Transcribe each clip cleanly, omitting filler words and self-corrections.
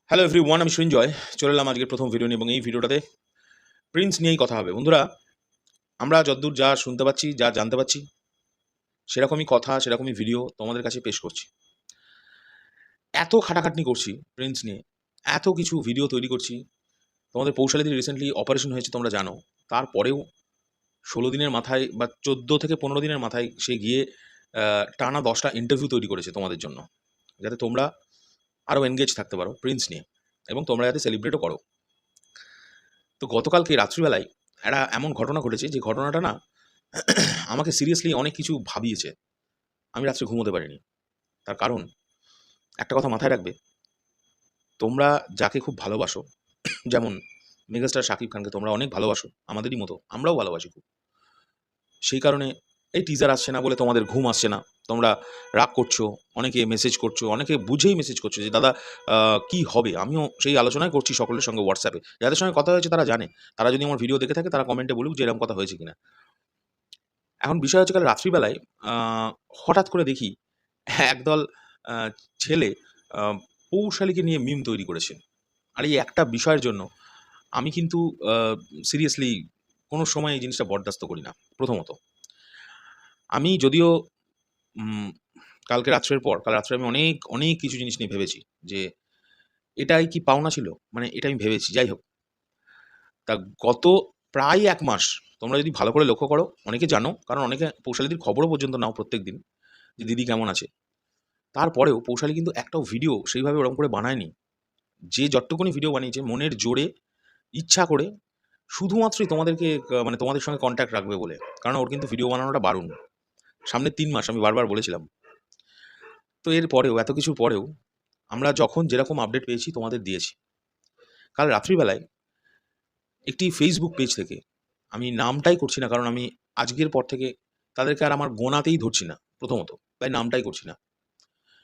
Hello everyone, আমি সৃঞ্জয় চলে এলাম আজকের প্রথম ভিডিও নিয়ে এবং এই ভিডিওটাতে প্রিন্স নিয়েই কথা হবে। বন্ধুরা, আমরা যতদূর যা শুনতে পাচ্ছি, যা জানতে পাচ্ছি, সেরকমই কথা, সেরকমই ভিডিও তোমাদের কাছে পেশ করছি। এত খাটাখাটনি করছি প্রিন্স নিয়ে, এত কিছু ভিডিও তৈরি করছি। তোমাদের পৌশালীদের রিসেন্টলি অপারেশন হয়েছে, তোমরা জানো। তারপরেও 16 দিনের মাথায় বা 14 থেকে 15 দিনের মাথায় সে গিয়ে টানা 10টা ইন্টারভিউ তৈরি করেছে তোমাদের জন্য, যাতে তোমরা আরও এনগেজ থাকতে পারো প্রিন্স নিয়ে এবং তোমরা যাতে সেলিব্রেটও করো। তো গতকালকে রাত্রিবেলায় একটা এমন ঘটনা ঘটেছে, যে ঘটনাটা না আমাকে সিরিয়াসলি অনেক কিছু ভাবিয়েছে। আমি রাত্রে ঘুমোতে পারিনি। তার কারণ, একটা কথা মাথায় রাখবে, তোমরা যাকে খুব ভালোবাসো, যেমন মেগাস্টার শাকিব খানকে তোমরা অনেক ভালোবাসো, আমাদেরই মতো আমরাও ভালোবাসি খুব। সেই কারণে এই টিজার আসছে না বলে তোমাদের ঘুম আসছে না, তোমরা রাগ করছো, অনেকে মেসেজ করছো, অনেকে বুঝেই মেসেজ করছো যে দাদা কি হবে। আমিও সেই আলোচনায় করছি সকলের সঙ্গে হোয়াটসঅ্যাপে, যাদের সঙ্গে কথা হয়েছে তারা জানে। তারা যদি আমার ভিডিও দেখে থাকে তারা কমেন্টে বলুক যে এরকম কথা হয়েছে কিনা। এখন বিষয় হচ্ছে, কাল রাত্রিবেলায় আ হঠাৎ করে দেখি একদল আ ছেলে আ পৌশালীকে নিয়ে মিম তৈরি করেছে। আর এই একটা বিষয়ের জন্য আমি কিন্তু আ সিরিয়াসলি কোনো সময় এই জিনিসটা বরদাস্ত করি না। প্রথমত, আমি যদিও উম কালকে রাত্রের পর, কাল রাত্রে আমি অনেক, অনেক কিছু জিনিস নিয়ে ভেবেছি যে এটাই কি পাওনা ছিল? মানে এটা আমি ভেবেছি। যাই হোক, তা গত প্রায় ১ মাস তোমরা যদি ভালো করে লক্ষ্য করো, অনেকে জানো, কারণ অনেকে পৌশালীদের খবরও পর্যন্ত নাও প্রত্যেকদিন যে দিদি কেমন আছে। তারপরেও পৌশালী কিন্তু একটাও ভিডিও সেইভাবে ওরকম করে বানায়নি। যে যতটুকুনি ভিডিও বানিয়েছে মনের জোরে, ইচ্ছা করে, শুধুমাত্রই তোমাদেরকে মানে তোমাদের সঙ্গে কনট্যাক্ট রাখবে বলে। কারণ ওর কিন্তু ভিডিও বানানোটা বারুণ। সামনের ৩ মাস আমি বারবার বলেছিলাম। তো এর পরেও, এত কিছুর পরেও আমরা যখন যেরকম আপডেট পেয়েছি তোমাদের দিয়েছি। কাল রাত্রিবেলায় একটি ফেসবুক পেজ থেকে, আমি নামটাই করছি না, কারণ আমি আজকের পর থেকে তাদেরকে আর আমার গোনাতেই ধরছি না প্রথমত, তাই নামটাই করছি না।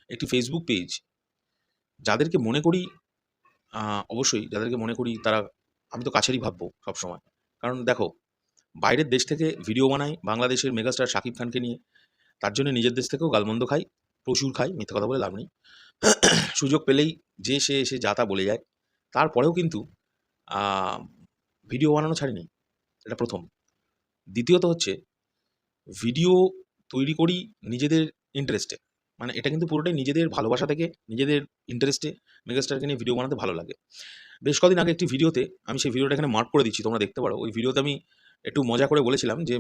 একটি ফেসবুক পেজ, যাদেরকে মনে করি আ অবশ্যই যাদেরকে মনে করি তারা, আমি তো কাছেরই ভাববো সবসময়। কারণ দেখো, বাইরের দেশ থেকে ভিডিও বানায় বাংলাদেশের মেগাস্টার শাকিব খানকে নিয়ে, তার জন্য নিজের দেশ থেকেও গালমন্দ খাই, প্রচুর খাই, মিথ্যা কথা বলে লাভ নেই। সুযোগ পেলেই যে সে এসে যা তা বলে যায়। তারপরেও কিন্তু আ ভিডিও বানানো ছাড়িনি, এটা ১ম। দ্বিতীয়ত হচ্ছে, ভিডিও তৈরি করি নিজেদের ইন্টারেস্টে। মানে এটা কিন্তু পুরোটাই নিজেদের ভালোবাসা থেকে, নিজেদের ইন্টারেস্টে মেগাস্টারকে নিয়ে ভিডিও বানাতে ভালো লাগে। বেশ কদিন আগে একটি ভিডিওতে, আমি সেই ভিডিওটা এখানে মার্ক করে দিচ্ছি, তোমরা দেখতে পারো। ওই ভিডিওতে আমি একটু মজা করে বলেছিলাম যে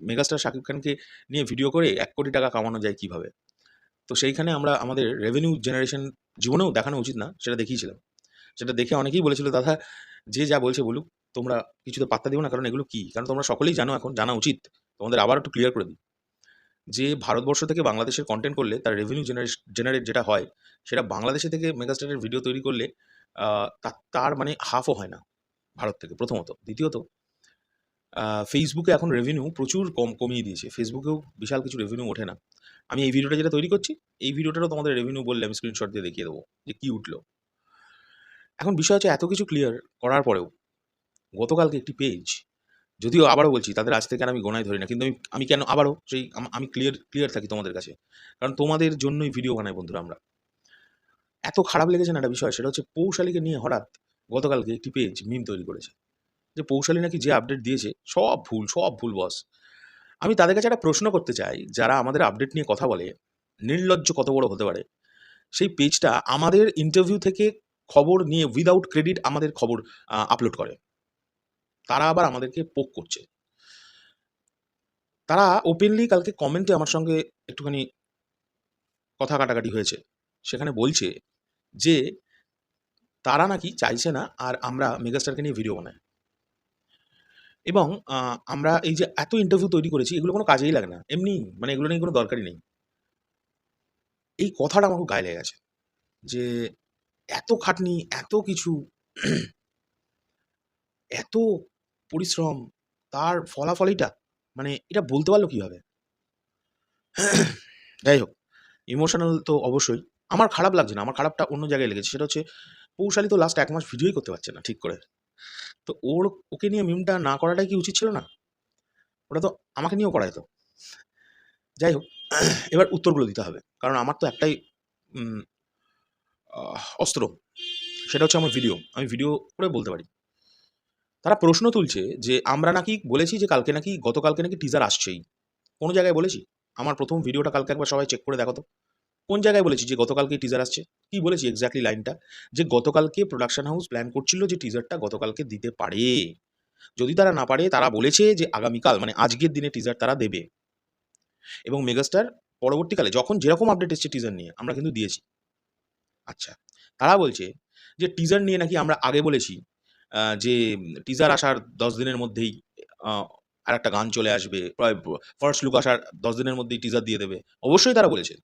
মেগাস্টার শাকিব খানকে নিয়ে ভিডিও করে ৳১,০০,০০,০০০ কামানো যায় কিভাবে। তো সেইখানে আমরা আমাদের রেভিনিউ জেনারেশন জীবনেও দেখানো উচিত না, সেটা দেখিয়েছিলাম। সেটা দেখে অনেকেই বলেছিল, দাদা যে যা বলছে বলুক, তোমরা কিছুতে পাত্তা দিও না, কারণ এগুলো কি? কারণ তোমরা সকলেই জানো, এখন জানা উচিত। তোমাদের আবার একটু ক্লিয়ার করে দিই যে ভারতবর্ষ থেকে বাংলাদেশের কনটেন্ট করলে তার রেভিনিউ জেনারেট যেটা হয়, সেটা বাংলাদেশে থেকে মেগাস্টারের ভিডিও তৈরি করলে তার মানে হাফও হয় না ভারত থেকে, প্রথমত। দ্বিতীয়ত, ফেসবুকে এখন রেভিনিউ প্রচুর কমিয়ে দিয়েছে। ফেসবুকেও বিশাল কিছু রেভিনিউ ওঠে না। আমি এই ভিডিওটা যেটা তৈরি করছি, এই ভিডিওটারও তোমাদের রেভিনিউ বললে আমি স্ক্রিনশট দিয়ে দেখিয়ে দেবো যে কী উঠলো। এখন বিষয় হচ্ছে, এত কিছু ক্লিয়ার করার পরেও গতকালকে একটি পেজ, যদিও আবারও বলছি তাদের আজ থেকে আর আমি গোনায় ধরি না, কিন্তু আমি কেন আবারও সেই আমি ক্লিয়ার থাকি তোমাদের কাছে, কারণ তোমাদের জন্যই ভিডিও বানাই বন্ধুরা আমরা। এত খারাপ লেগেছে না একটা বিষয়, সেটা হচ্ছে পৌশালীকে নিয়ে হঠাৎ গতকালকে একটি পেজ মিম তৈরি করেছে যে পৌশালী নাকি যে আপডেট দিয়েছে সব ভুল, সব ভুল বস। আমি তাদের কাছে একটা প্রশ্ন করতে চাই, যারা আমাদের আপডেট নিয়ে কথা বলে, নির্লজ্জ কত বড় হতে পারে? সেই পেজটা আমাদের ইন্টারভিউ থেকে খবর নিয়ে উইদাউট ক্রেডিট আমাদের খবর আপলোড করে। তারা আবার আমাদেরকে পোক করছে। তারা ওপেনলি কালকে কমেন্টে আমার সঙ্গে একটুখানি কথা কাটাকাটি হয়েছে। সেখানে বলছে যে তারা নাকি চাইছে না আর আমরা মেগাস্টারকে নিয়ে ভিডিও বানাই, এবং আমরা এই যে এত ইন্টারভিউ তৈরি করেছি, এগুলো কোনো কাজেই লাগে না। এমনি মানে এগুলো নিয়ে কোনো দরকারই নেই। এই কথাটা আমার খুব গায়ে লেগে গেছে যে এত খাটনি, এত কিছু, এত পরিশ্রম, তার ফলাফল এইটা? মানে এটা বলতে পারল কিভাবে? যাই হোক, ইমোশনাল তো অবশ্যই। আমার খারাপ লাগছে না, আমার খারাপটা অন্য জায়গায় লেগেছে। সেটা হচ্ছে, পৌশালী তো লাস্ট ১ মাস ভিডিওই করতে পারছে না ঠিক করে। তো ওকে নিয়ে মিমটা না করাটাই কি উচিত ছিল না? ওটা তো আমাকে নিয়েও করা যেত। যাই হোক, এবার উত্তরগুলো দিতে হবে। কারণ আমার তো একটাই উম অস্ত্র। সেটা হচ্ছে আমার ভিডিও। আমি ভিডিও করে বলতে পারি। তারা প্রশ্ন তুলছে যে আমরা নাকি বলেছি যে গতকালকে নাকি টিজার আসছেই। কোন জায়গায় বলেছি? আমার ১ম ভিডিওটা কালকে একবার সবাই চেক করে দেখো তো। কোন জায়গায় বলেছি যে গতকালকেই টিজার আসছে? কি বলেছি এক্সাক্টলি লাইনটা? যে গতকালকে প্রোডাকশন হাউস প্ল্যান করছিল যে টিজারটা গতকালকে দিতে পারে। যদি তারা না পারে তারা বলেছে যে আগামীকাল মানে আজকের দিনে টিজার তারা দেবে। এবং মেগাস্টার পরবর্তীকালে যখন যেরকম আপডেট এসছে টিজার নিয়ে আমরা কিন্তু দিয়েছি। আচ্ছা, তারা বলছে যে টিজার নিয়ে নাকি আমরা আগে বলেছি যে টিজার আসার ১০ দিনের মধ্যেই আ আরেকটা গান চলে আসবে। প্রায় ফার্স্ট লুক আসার ১০ দিনের মধ্যেই টিজার দিয়ে দেবে। অবশ্যই তারা বলেছে।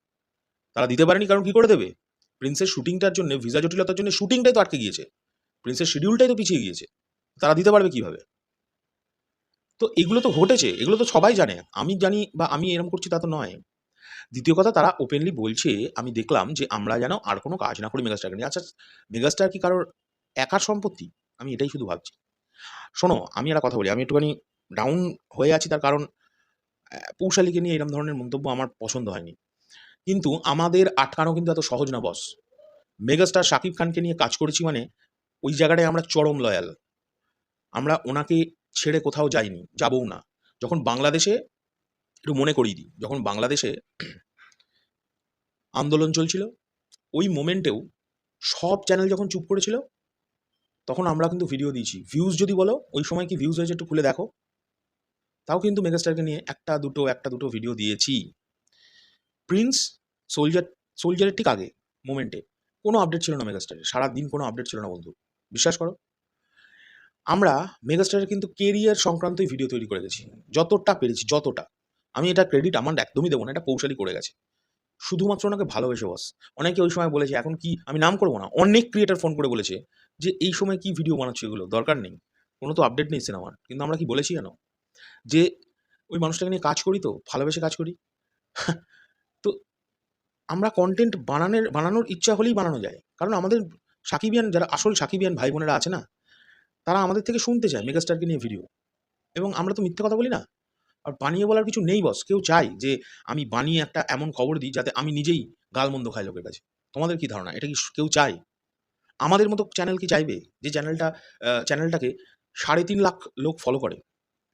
তারা দিতে পারেনি কারণ কি করে দেবে? প্রিন্সের শুটিংটার জন্য ভিসা জটিলতার জন্য শুটিংটাই তো আটকে গিয়েছে। প্রিন্সের শিডিউলটাই তো পিছিয়ে গিয়েছে। তারা দিতে পারবে কিভাবে? তো এগুলো তো ঘটেছে। এগুলো তো সবাই জানে। আমি জানি বা আমি এরকম করছি তা তো নয়। দ্বিতীয় কথা তারা ওপেনলি বলছে আমি দেখলাম যে আমরা যেন আর কোনো কাজ না করি মেগাস্টারকে নিয়ে। আচ্ছা মেগাস্টার কি কারোর একার সম্পত্তি? আমি এটাই শুধু ভাবছি। শোনো আমি একটা কথা বলি। আমি একটুখানি ডাউন হয়ে আছি তার কারণ পৌশালীকে নিয়ে এরকম ধরনের মন্তব্য আমার পছন্দ হয়নি। কিন্তু আমাদের আটকানো কিন্তু এত সহজ না বস। মেগাস্টার শাকিব খানকে নিয়ে কাজ করেছি মানে ওই জায়গাটায় আমরা চরম লয়াল। আমরা ওনাকে ছেড়ে কোথাও যাইনি, যাবও না। যখন বাংলাদেশে একটু মনে করিয়ে দিই, যখন বাংলাদেশে আন্দোলন চলছিল, ওই মোমেন্টেও সব চ্যানেল যখন চুপ করেছিল, তখন আমরা কিন্তু ভিডিও দিয়েছি। ভিউজ যদি বলো, ওই সময় কি ভিউজ হয়েছে একটু খুলে দেখো। তাও কিন্তু মেগাস্টারকে নিয়ে একটা দুটো ভিডিও দিয়েছি। প্রিন্স, সোলজার সোলজারের ঠিক আগে মোমেন্টে কোনো আপডেট ছিল না মেগাস্টারের। সারাদিন কোনো আপডেট ছিল না বন্ধু। বিশ্বাস করো। আমরা মেগাস্টারের কিন্তু কেরিয়ার সংক্রান্তই ভিডিও তৈরি করে গেছি। যতটা পেরেছি, যতটা। আমি এটা ক্রেডিট আমার একদমই দেবো না। এটা কৌশলী করে গেছে। শুধুমাত্র ওনাকে ভালোবেসে বস। অনেকে ওই সময় বলেছে, এখন কি আমি নাম করব না। অনেক ক্রিয়েটর ফোন করে বলেছে যে, "এই সময় কি ভিডিও বানাচ্ছ এগুলো? দরকার নেই। কোনো তো আপডেট নেই সিনেমার।" কিন্তু আমরা কি বলেছি জানো? যে, "ওই মানুষটাকে নিয়ে কাজ করি তো, ভালোবেসে কাজ করি।" তো আমরা কনটেন্ট বানানোর ইচ্ছা হলেই বানানো যায়। কারণ আমাদের সাকিবিয়ান যারা আসল সাকিবিয়ান ভাই বোনেরা আছে না, তারা আমাদের থেকে শুনতে চায় মেগাস্টারকে নিয়ে ভিডিও। এবং আমরা তো মিথ্যে কথা বলি না। আর বানিয়ে বলার কিছু নেই বস। কেউ চায় যে আমি বানিয়ে একটা এমন খবর দিই যাতে আমি নিজেই গালমন্দ খাই লোকের কাছে। তোমাদের কি ধারণা? এটা কি কেউ চায়? আমাদের মতো চ্যানেল কি চাইবে? যে চ্যানেলটাকে ৩.৫ লাখ লোক ফলো করে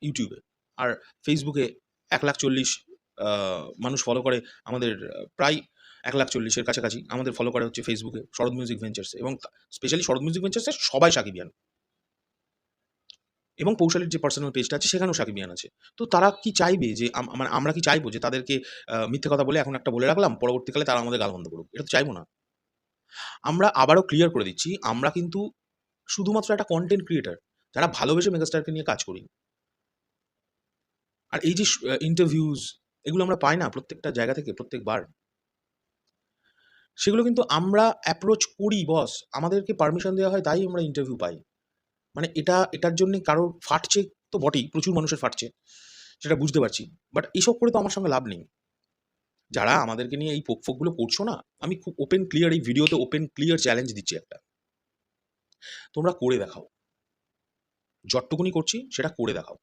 YouTube এ। আর Facebook এ ১,৪০,০০০ আ মানুষ ফলো করে আমাদের প্রায় ১,৪০,০০০ এর কাছাকাছি আমাদের ফলো করে হচ্ছে Facebook এ শরৎ মিউজিক ভেঞ্চার্স এবং স্পেশালি শরৎ মিউজিক ভেঞ্চার্স এর সবাই সাকিবিয়ান। এবং পৌশালীর যে পার্সোনাল পেজটা আছে সেখানেও সাকিবিয়ান আছে। তো তারা কি চাইবে যে মানে আমরা কি চাইবো যে তাদেরকে মিথ্যে কথা বলে এখন একটা বলে রাখলাম, পরবর্তীকালে তারা আমাদের গালমন্দ করুক। এটা তো চাইবো না। আমরা আবারও ক্লিয়ার করে দিচ্ছি, আমরা কিন্তু শুধুমাত্র একটা কনটেন্ট ক্রিয়েটর, যারা ভালোবেসে মেগাস্টারকে নিয়ে কাজ করি। আর এই যে ইন্টারভিউজ এগুলো আমরা পাই না প্রত্যেকটা জায়গা থেকে প্রত্যেকবার। সেগুলো কিন্তু আমরা অ্যাপ্রোচ করি বস। আমাদেরকে পারমিশন দেওয়া হয় তাই আমরা ইন্টারভিউ পাই। মানে এটার জন্যে কারোর ফাটছে তো বটেই, প্রচুর মানুষের ফাটছে। সেটা বুঝতে পারছি। বাট এসব করে তো আমার সঙ্গে লাভ নেই। যারা আমাদেরকে নিয়ে এই পোকফোকগুলো করছো না, আমি খুব ওপেন ক্লিয়ার এই ভিডিওতে ওপেন ক্লিয়ার চ্যালেঞ্জ দিচ্ছি একটা। তোমরা করে দেখাও। যতটুকুনি করছি সেটা করে দেখাও।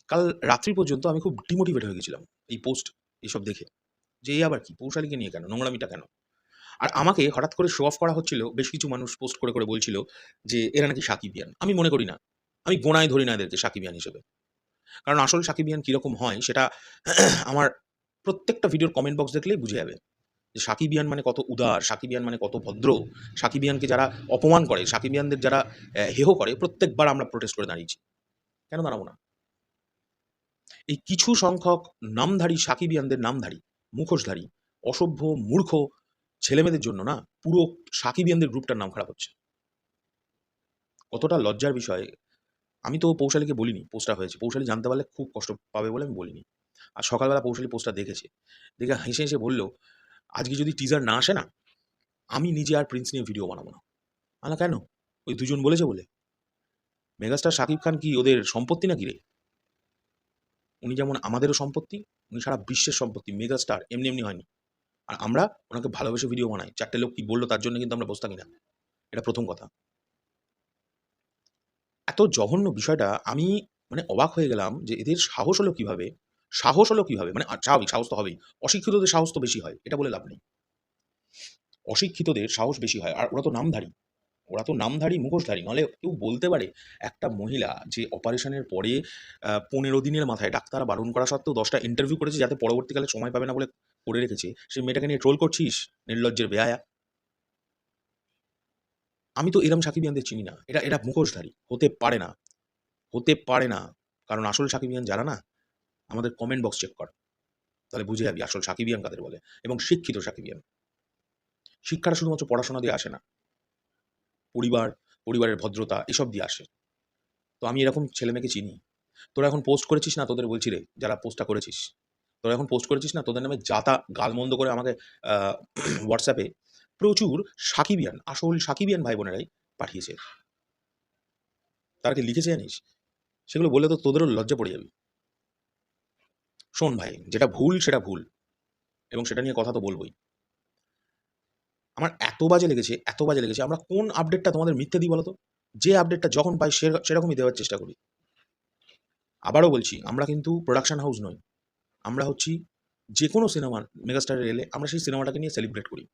কাল রাত্রি পর্যন্ত আমি খুব ডিমোটিভেট হয়ে গেছিলাম এই পোস্ট এসব দেখে। যে এ আবার কি? পৌশালীকে নিয়ে কেন? নোংরামিটা কেন? আর আমাকে হঠাৎ করে শো অফ করা হচ্ছিল। বেশ কিছু মানুষ পোস্ট করে বলছিল যে এরা নাকি সাকিবিয়ান। আমি মনে করি না। আমি গোনায় ধরি না এদেরকে সাকিবিয়ান হিসেবে। কারণ আসল সাকিবিয়ান কিরকম হয় সেটা আমার প্রত্যেকটা ভিডিওর কমেন্ট বক্স দেখলেই বুঝে যাবে। যে সাকিবিয়ান মানে কত উদার, সাকিবিয়ান মানে কত ভদ্র, সাকিবিয়ানকে যারা অপমান করে, সাকিবিয়ানদের যারা হেয় করে প্রত্যেকবার আমরা প্রোটেস্ট করে দাঁড়িয়েছি। কেন দাঁড়াবো না? এই কিছু সংখ্যক নামধারী সাকিবিয়ানদের নামধারী, মুখোশধারী, অসভ্য, মূর্খ ছেলেমেয়েদের জন্য না পুরো সাকিবিয়ানদের গ্রুপটার নাম খারাপ হচ্ছে। কতটা লজ্জার বিষয়। আমি তো পৌশালীকে বলিনি পোস্টটা হয়েছে। পৌশালী জানতে পারলে খুব কষ্ট পাবে বলে আমি বলিনি। আর সকালবেলা পৌশালী পোস্টটা দেখেছে। দেখে হেসে বলল, "আজকে যদি টিজার না আসে না, আমি নিজে আর প্রিন্স নিয়ে ভিডিও বানাবো না।" আমি বললাম, "কেন? ওই দুজন বলেছে বলে? মেগাস্টার শাকিব খান কি ওদের সম্পত্তি নাকি রে? উনি যেমন আমাদেরও সম্পত্তি, উনি সারা বিশ্বের সম্পত্তি। মেগাস্টার এমনি হয়নি। আর আমরা ওনাকে ভালোবেসে ভিডিও বানাই। ৪ টে লোক কি বলল তার জন্য কিন্তু আমরা বসে থাকি না। এটা ১ম কথা। এত জঘন্য বিষয়টা আমি মানে অবাক হয়ে গেলাম যে এদের সাহস হলো কিভাবে? সাহস হলো কিভাবে? মানে স্বাভাবিক সাহস তো হবেই। অশিক্ষিতদের সাহস তো বেশি হয়। এটা বলে লাভ নেই। অশিক্ষিতদের সাহস বেশি হয়, আর ওরা তো নামধারী মুখোশধারী, নলে কেউ বলতে পারে একটা মহিলা যে অপারেশনের পরে 15 দিনের মাথায় ডাক্তার বারণ করা সত্ত্বেও 10টা ইন্টারভিউ করেছে যাতে পরবর্তীকালে সময় পাবে না বলে করে রেখেছে, সেই মেয়েটাকে নিয়ে ট্রোল করছিস, নির্লজ্জের বেহায়া। আমি তো এরম সাকিবিয়ানদের চিনি না, এটা মুখোশধারী, হতে পারে না। কারণ আসল সাকিবিয়ান যারা না, আমাদের কমেন্ট বক্স চেক কর, তাহলে বুঝে যাবি আসল সাকিবিয়ান কাদের বলে, এবং শিক্ষিত সাকিবিয়ান। শিক্ষাটা শুধুমাত্র পড়াশোনা দিয়ে আসে না, পরিবারের ভদ্রতা এসব দিয়ে আসে। তো আমি এরকম ছেলেমেয়েকে চিনি। তোরা এখন পোস্ট করেছিস না, তোদের বলছি রে, যারা পোস্টটা করেছিস, তোরা এখন পোস্ট করেছিস না, তোদের নামে যাতা গালমন্দ করে আমাকে হোয়াটসঅ্যাপে প্রচুর সাকিবিয়ান, আসল সাকিবিয়ান ভাই বোনেরাই পাঠিয়েছে। তারা কি লিখেছে জানিস? সেগুলো বললে তো তোদেরও লজ্জা পড়ে যাবি। শোন ভাই, যেটা ভুল সেটা ভুল, এবং সেটা নিয়ে কথা তো বলবোই। আমার এত বাজে লেগেছে, আমরা কোন আপডেটটা তোমাদের মিথ্যে দিই বলো তো? যে আপডেটটা যখন পাই সেরকমই দেওয়ার চেষ্টা করি। আবারও বলছি, আমরা কিন্তু প্রোডাকশন হাউস নই, আমরা হচ্ছি যে কোনো সিনেমার মেগাস্টারের এলে আমরা সেই সিনেমাটাকে নিয়ে সেলিব্রেট করি,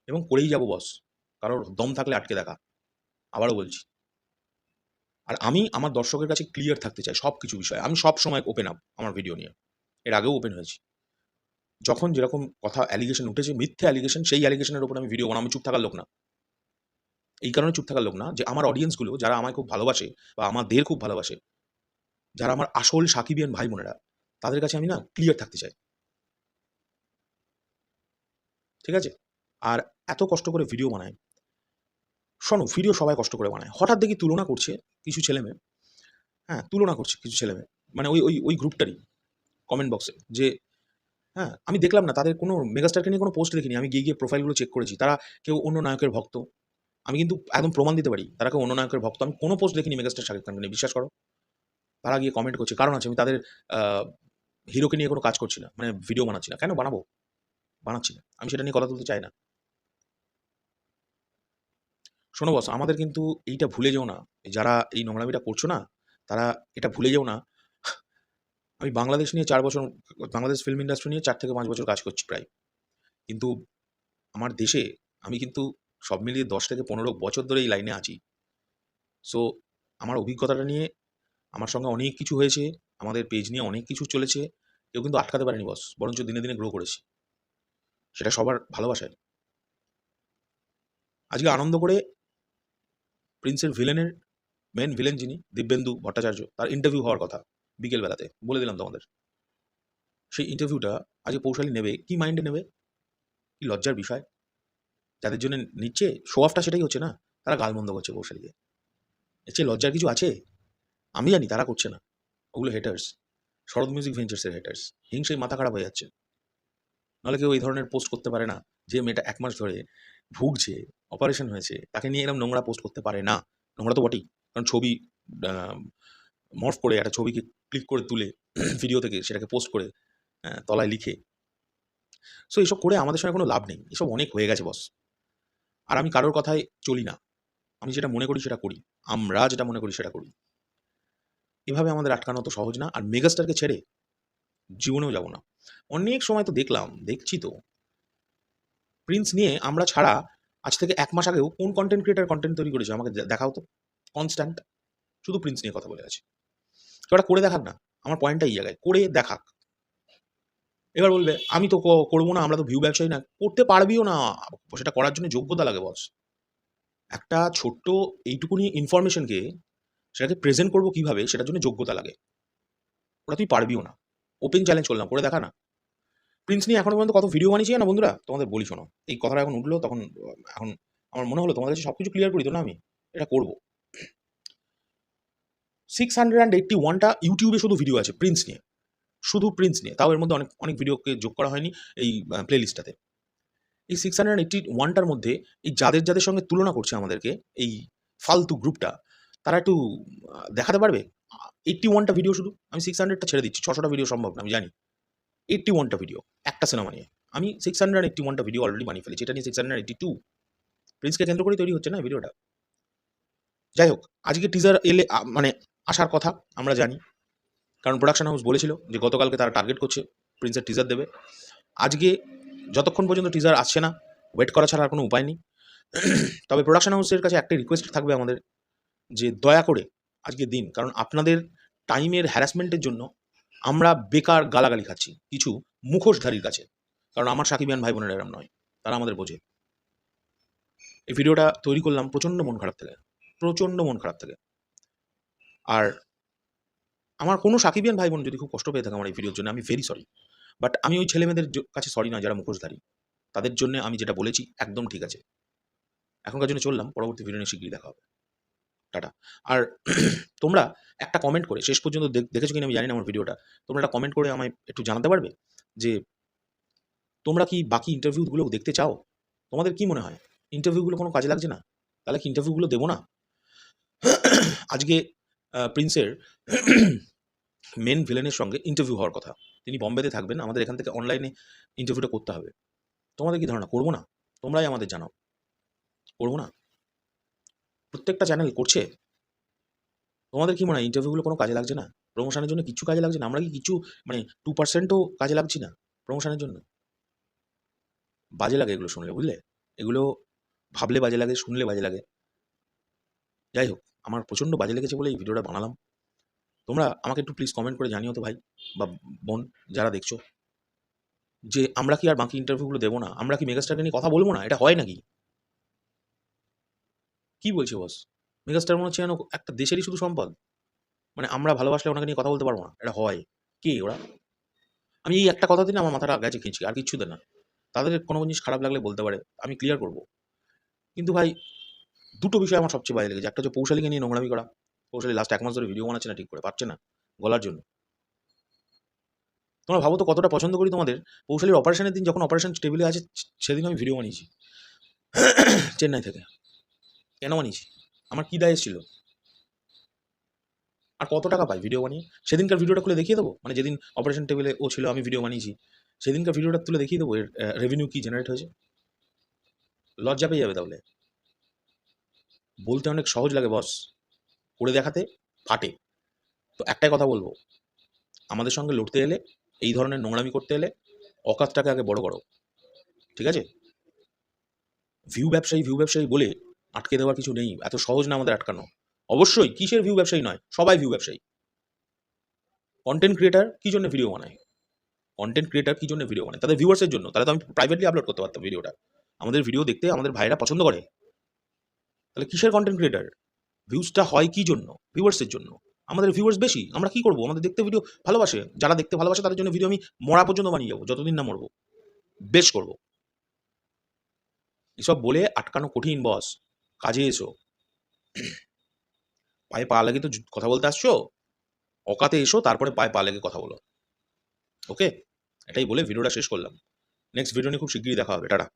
এবং করেই যাবো বস, কারোর দম থাকলে আটকে দেখা। আবারও বলছি, আর আমি আমার দর্শকের কাছে ক্লিয়ার থাকতে চাই সব কিছু বিষয়ে। আমি সব সময় ওপেন আপ আমার ভিডিও নিয়ে, এর আগেও ওপেন হয়েছি। যখন যেরকম কথা অ্যালিগেশন উঠেছে, মিথ্যে অ্যালিগেশন, সেই অ্যালিগেশনের উপর আমি ভিডিও বানাই। আমি চুপ থাকার লোক না, এই কারণে চুপ থাকার লোক না যে আমার অডিয়েন্সগুলো যারা আমায় খুব ভালোবাসে বা আমাদের খুব ভালোবাসে, যারা আমার আসল সাকিবিয়ান ভাই বোনেরা, তাদের কাছে আমি না ক্লিয়ার থাকতে চাই, ঠিক আছে? আর এত কষ্ট করে ভিডিও বানায়, শোনো, ভিডিও সবাই কষ্ট করে বানায়, হঠাৎ দেখি তুলনা করছে কিছু ছেলেমেয়ে, হ্যাঁ তুলনা করছে কিছু ছেলেমেয়ে, মানে ওই গ্রুপটারই কমেন্ট বক্সে, যে হ্যাঁ আমি দেখলাম না তাদের কোনো মেগাস্টারকে নিয়ে কোনো পোস্ট দেখিনি, আমি গিয়ে প্রোফাইলগুলো চেক করেছি, তারা কেউ অন্য নায়কের ভক্ত। আমি কিন্তু একদম প্রমাণ দিতে পারি তারা কেউ অন্য নায়কের ভক্ত, আমি কোনো পোস্ট দেখিনি মেগাস্টার শাকিব খানকে নিয়ে, বিশ্বাস করো। তারা গিয়ে কমেন্ট করছে, কারণ আছে, আমি তাদের হিরোকে নিয়ে কোনো কাজ করছি না, মানে ভিডিও বানাচ্ছি না, কেন বানাবো, বানাচ্ছি না, আমি সেটা নিয়ে কথা তুলতে চাই না। শোনো বস, আমাদের কিন্তু এইটা ভুলে যেও না, যারা এই নোংরামিটা করছো না, তারা এটা ভুলে যেও না। আমি বাংলাদেশ নিয়ে 4 বছর, বাংলাদেশ ফিল্ম ইন্ডাস্ট্রি নিয়ে 4 থেকে 5 বছর কাজ করছি প্রায়, কিন্তু আমার দেশে আমি কিন্তু সব মিলিয়ে 10 থেকে 15 বছর ধরে এই লাইনে আছি। সো আমার অভিজ্ঞতাটা নিয়ে আমার সঙ্গে অনেক কিছু হয়েছে, আমাদের পেজ নিয়ে অনেক কিছু চলেছে, কেউ কিন্তু আটকাতে পারেনি বস, বরঞ্চ দিনে দিনে গ্রো করেছি, সেটা সবার ভালোবাসায়। আজকে আনন্দ করে প্রিন্সের মেন ভিলেন যিনি দিব্যেন্দু ভট্টাচার্য, তার ইন্টারভিউ হওয়ার কথা বিকেলবেলাতে, বলে দিলাম তোমাদের। সেই ইন্টারভিউটা আজকে পৌশালী নেবে, কি মাইন্ডে নেবে, কি লজ্জার বিষয়। যাদের জন্য নিচ্ছে শো অফটা, সেটাই হচ্ছে না, তারা গালমন্দ করছে পৌশালীকে। এর চেয়ে লজ্জার কিছু আছে? আমি জানি তারা করছে না, ওগুলো হেটার্স, শরৎ মিউজিক ভেঞ্চার্সের হেটার্স, হিংসেই মাথা খারাপ হয়ে যাচ্ছে। নাহলে কেউ এই ধরনের পোস্ট করতে পারে না, যে মেয়েটা 1 মাস ধরে ভুগছে, অপারেশন হয়েছে, তাকে নিয়ে এরকম নোংরা পোস্ট করতে পারে না। নোংরা তো বটেই, কারণ ছবি মর্ফ করে একটা ছবিকে ক্লিক করে তুলে ভিডিও থেকে সেটাকে পোস্ট করে তলায় লিখে, সো এসব করে আমাদের সঙ্গে কোনো লাভ নেই, এসব অনেক হয়ে গেছে বস। আর আমি কারোর কথায় চলি না, আমি যেটা মনে করি সেটা করি, আমরা যেটা মনে করি সেটা করি। এভাবে আমাদের আটকানো তো সহজ না, আর মেগাস্টারকে ছেড়ে জীবনেও যাব না। অনেক সময় তো দেখছি তো, প্রিন্স নিয়ে আমরা ছাড়া আজ থেকে 1 মাস আগেও কোন কন্টেন্ট ক্রিয়েটার কন্টেন্ট তৈরি করেছে আমাকে দেখাও তো, কনস্ট্যান্ট শুধু প্রিন্স নিয়ে কথা বলে আছে। কেউ একটা করে দেখাক না, আমার পয়েন্টটা এই জায়গায়, করে দেখাক। এবার বলবে আমি তো করবো না, আমরা তো ভিউ ব্যবসায়ী না, করতে পারবিও না, সেটা করার জন্য যোগ্যতা লাগে বস। একটা ছোট্ট এইটুকুনি ইনফরমেশনকে সেটাকে প্রেজেন্ট করবো কিভাবে, সেটার জন্য যোগ্যতা লাগে, ওটা তুই পারবিও না। ওপেন চ্যালেঞ্জ করলাম, করে দেখা না। প্রিন্স নিয়ে এখনো পর্যন্ত কত ভিডিও বানিয়েছি না বন্ধুরা, তোমাদের বলি শোনো, এই কথাটা এখন উঠলো তখন, এখন আমার মনে হলো তোমাদের কাছে সব কিছু ক্লিয়ার করি তো না, আমি এটা করবো। 681টা ইউটিউবে শুধু ভিডিও আছে প্রিন্স নিয়ে, শুধু প্রিন্স নিয়ে, তাও এর মধ্যে অনেক অনেক ভিডিওকে যোগ করা হয়নি এই প্লে লিস্টটাতে। এই 681টার মধ্যে এই যাদের সঙ্গে তুলনা করছে আমাদেরকে, এই ফালতু গ্রুপটা, তারা একটু দেখাতে পারবে 81টা ভিডিও শুধু। আমি 600টা ছেড়ে দিচ্ছি, 600টা ভিডিও সম্ভব না আমি জানি, 81টা ভিডিও একটা সিনেমা নিয়ে, আমি 681টা ভিডিও অলরেডি বানিয়ে ফেলেছি, এটা নিয়ে 682। প্রিন্সকে কেন্দ্র করেই তৈরি হচ্ছে না ভিডিওটা। যাই হোক, আজকে টিজার এলে মানে আসার কথা আমরা জানি, কারণ প্রোডাকশন হাউস বলেছিল যে গতকালকে তারা টার্গেট করছে প্রিন্সের টিজার দেবে। আজকে যতক্ষণ পর্যন্ত টিজার আসছে না, ওয়েট করা ছাড়া আর কোনো উপায় নেই। তবে প্রোডাকশন হাউসের কাছে একটা রিকোয়েস্ট থাকবে আমাদের, যে দয়া করে আজকের দিন, কারণ আপনাদের টাইমের হ্যারাসমেন্টের জন্য আমরা বেকার গালাগালি খাচ্ছি কিছু মুখোশধারীর কাছে। কারণ আমার সাকিবিয়ান ভাই বোনেরা এরম নয়, তারা আমাদের বোঝে। এই ভিডিওটা তৈরি করলাম প্রচণ্ড মন খারাপ থেকে, প্রচণ্ড মন খারাপ থেকে। আর আমার কোনো সাকিবিয়ান ভাই বোন যদি খুব কষ্ট পেয়ে থাকে আমার এই ভিডিওর জন্য, আমি ভেরি সরি। বাট আমি ওই ছেলেমেয়েদের কাছে সরি না যারা মুখোশধারী। তাদের জন্য আমি যেটা বলেছি একদম ঠিক আছে। এখনকার জন্য চললাম, পরবর্তী ভিডিও নিয়ে শিগগিরই দেখা হবে। টাটা। আর তোমরা একটা কমেন্ট করে, শেষ পর্যন্ত দেখেছো কিনা আমি জানি না আমার ভিডিওটা, তোমরা একটা কমেন্ট করে আমায় একটু জানাতে পারবে যে তোমরা কি বাকি ইন্টারভিউগুলো দেখতে চাও? তোমাদের কি মনে হয় ইন্টারভিউগুলো কোনো কাজে লাগছে না? তাহলে কি ইন্টারভিউগুলো দেবো না? আজকে প্রিন্সের মেন ভিলেনের সঙ্গে ইন্টারভিউ হওয়ার কথা। তিনি বম্বেতে থাকবেন, আমাদের এখান থেকে অনলাইনে ইন্টারভিউটা করতে হবে। তোমাদের কি ধারণা করবো না? তোমরাই আমাদের জানাও, করবো না? প্রত্যেকটা চ্যানেল করছে। তোমাদের কি মনে হয় ইন্টারভিউগুলো কোনো কাজে লাগছে না? প্রমোশনের জন্য কিচ্ছু কাজে লাগছে না? আমরা কি কিছু মানে 2%ও কাজে লাগছি না প্রমোশনের জন্য? বাজে লাগে এগুলো শুনলে, বুঝলে? এগুলো ভাবলে বাজে লাগে, শুনলে বাজে লাগে। যাই হোক, আমার প্রচণ্ড বাজে লেগেছে বলে এই ভিডিওটা বানালাম। তোমরা আমাকে একটু প্লিজ কমেন্ট করে জানিও তো ভাই বা বোন যারা দেখছো, যে আমরা কি আর বাকি ইন্টারভিউগুলো দেবো না? আমরা কি মেগাস্টারকে নিয়ে কথা বলবো না? এটা হয় নাকি? কি বলছে বস? মেগাস্টার মনে হচ্ছে যেন একটা দেশেরই শুধু সম্পদ। মানে আমরা ভালোবাসলে ওনাকে নিয়ে কথা বলতে পারবো না? এটা হয়? কে ওরা? আমি এই একটা কথা দিন আমার মাথাটা গেছে খিঁচি, আর কিচ্ছুতে না। তাদের কোনো জিনিস খারাপ লাগলে বলতে পারে, আমি ক্লিয়ার করব। কিন্তু ভাই দুটো বিষয় আমার সবচেয়ে বাজে লেগেছে। একটা হচ্ছে পৌশালীকে নিয়ে নোংরামি করা। পৌশালী লাস্ট 1 মাস ধরে ভিডিও বানাচ্ছে না ঠিক করে, পারছে না গলার জন্য। তোমরা ভাবো তো কতটা পছন্দ করি তোমাদের। পৌশালীর অপারেশনের দিন যখন অপারেশন টেবিলে আছে সেদিন আমি ভিডিও বানিয়েছি চেন্নাই থেকে। কেন বানিয়েছি? আমার কী দায় এসেছিল? আর কত টাকা পাই ভিডিও বানিয়ে? সেদিনকার ভিডিওটা খুলে দেখিয়ে দেবো? মানে যেদিন অপারেশন টেবিলে ও ছিল, আমি ভিডিও বানিয়েছি, সেদিনকার ভিডিওটা তুলে দেখিয়ে দেবো এর রেভিনিউ কী জেনারেট হয়েছে? লজ্জা পেয়ে যাবে তাহলে। বলতে অনেক সহজ লাগে বস, করে দেখাতে ফাটে। তো একটাই কথা বলবো, আমাদের সঙ্গে লড়তে এলে, এই ধরনের নোংরামি করতে এলে অকাতটাকে আগে বড় করো, ঠিক আছে? ভিউ ব্যবসায়ী বলে আটকে দেওয়ার কিছু নেই। এত সহজ না আমাদের আটকানো। অবশ্যই কিসের ভিউ ব্যবসায়ী নয়, সবাই ভিউ ব্যবসায়ী। কন্টেন্ট ক্রিয়েটার কী জন্য ভিডিও বানায়? কন্টেন্ট ক্রিয়েটার কী জন্য ভিডিও বানায়? তাদের ভিউয়ার্সের জন্য। তাহলে তো আমি প্রাইভেটলি আপলোড করতে পারতাম ভিডিওটা। আমাদের ভিডিও দেখতে আমাদের ভাইরা পছন্দ করে। তাহলে কিসের কন্টেন্ট ক্রিয়েটার? ভিউজটা হয় কী জন্য? ভিউয়ার্সের জন্য। আমাদের ভিউয়ার্স বেশি, আমরা কী করবো? আমাদের দেখতে ভিডিও ভালোবাসে, যারা দেখতে ভালোবাসে তাদের জন্য ভিডিও আমি মরা পর্যন্ত বানিয়ে যাবো, যতদিন না মরবো। বেশ করবো। এসব বলে আটকানো কঠিন বস, কাজে এসো। পায়ে পা লেগে তো কথা বলতে আসছো, অকাতে এসো, তারপরে পায়ে পা লেগে কথা বলো। ওকে, এটাই বলে ভিডিওটা শেষ করলাম। নেক্সট ভিডিও নিয়ে খুব শিগগিরই দেখা হবে। টাটা।